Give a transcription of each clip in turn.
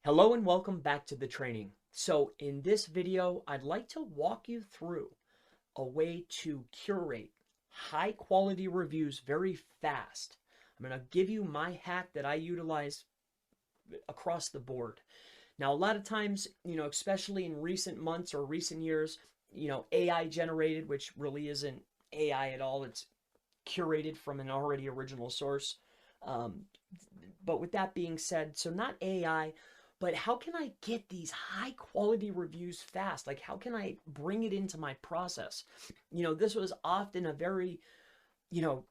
Hello and welcome back to the training. So in this video, I'd like to walk you through a way to curate high quality reviews very fast. I'm going to give you my hack that I utilize across the board. Now, a lot of times, especially in recent months or recent years, AI generated, which really isn't AI at all. It's curated from an already original source. Um, but with that being said, so not AI, but how can I get these high quality reviews fast? Like, how can I bring it into my process? This was often a very, you know,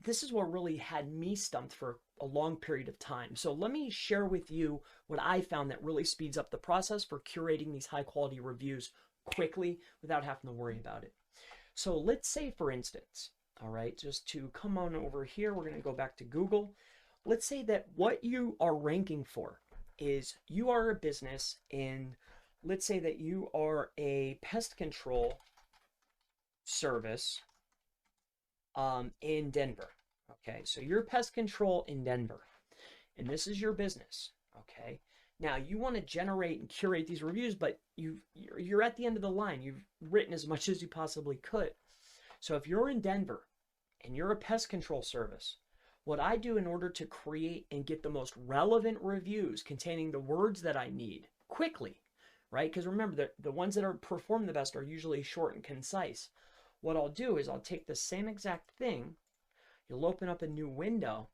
this is what really had me stumped for a long period of time. So let me share with you what I found that really speeds up the process for curating these high quality reviews quickly without having to worry about it. So let's say, for instance, all right, just to come on over here, we're going to go back to Google. Let's say that what you are ranking for is you are a business and let's say that you are a pest control service in Denver. Okay, so you're pest control in Denver and this is your business. Okay, now you want to generate and curate these reviews, but you're at the end of the line. You've written as much as you possibly could. So if you're in Denver and you're a pest control service, what I do in order to create and get the most relevant reviews containing the words that I need quickly, right? Because remember, the ones that are perform the best are usually short and concise. What I'll do is I'll take the same exact thing, you'll open up a new window,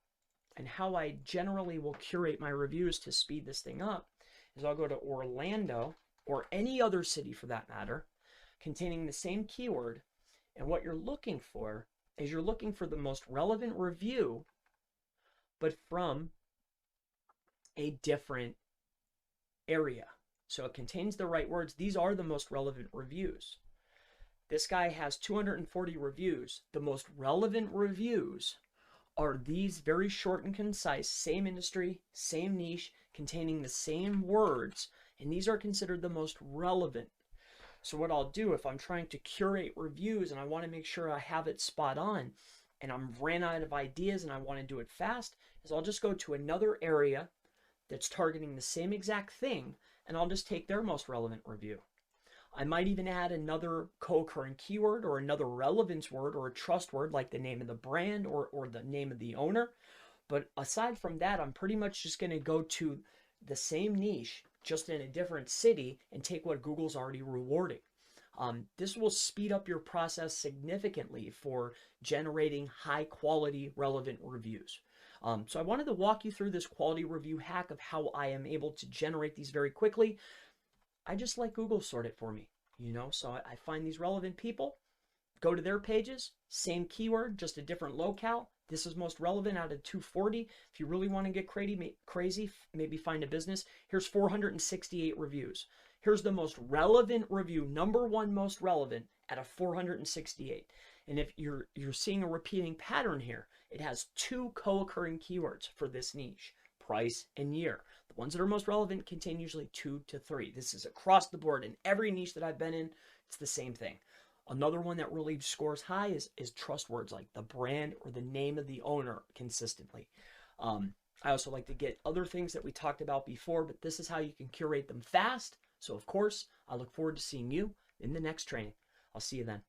and how I generally will curate my reviews to speed this thing up is I'll go to Orlando or any other city for that matter, containing the same keyword, and what you're looking for is you're looking for the most relevant review but from a different area. So it contains the right words. These are the most relevant reviews. This guy has 240 reviews. The most relevant reviews are these very short and concise, same industry, same niche, containing the same words, and these are considered the most relevant. So what I'll do if I'm trying to curate reviews and I want to make sure I have it spot on, and I'm ran out of ideas and I want to do it fast, is I'll just go to another area that's targeting the same exact thing and I'll just take their most relevant review. I might even add another co-occurring keyword or another relevance word or a trust word like the name of the brand or the name of the owner. But aside from that, I'm pretty much just going to go to the same niche, just in a different city, and take what Google's already rewarding. This will speed up your process significantly for generating high quality relevant reviews. So I wanted to walk you through this quality review hack of how I am able to generate these very quickly. I just let Google sort it for me, so I find these relevant people, go to their pages, same keyword, just a different locale. This is most relevant out of 240. If you really want to get crazy, maybe find a business. Here's 468 reviews. Here's the most relevant review, number one most relevant out of 468. And if you're seeing a repeating pattern here, it has two co-occurring keywords for this niche, price and year. The ones that are most relevant contain usually 2 to 3. This is across the board in every niche that I've been in. It's the same thing. Another one that really scores high is trust words like the brand or the name of the owner consistently. I also like to get other things that we talked about before, but this is how you can curate them fast. So of course, I look forward to seeing you in the next training. I'll see you then.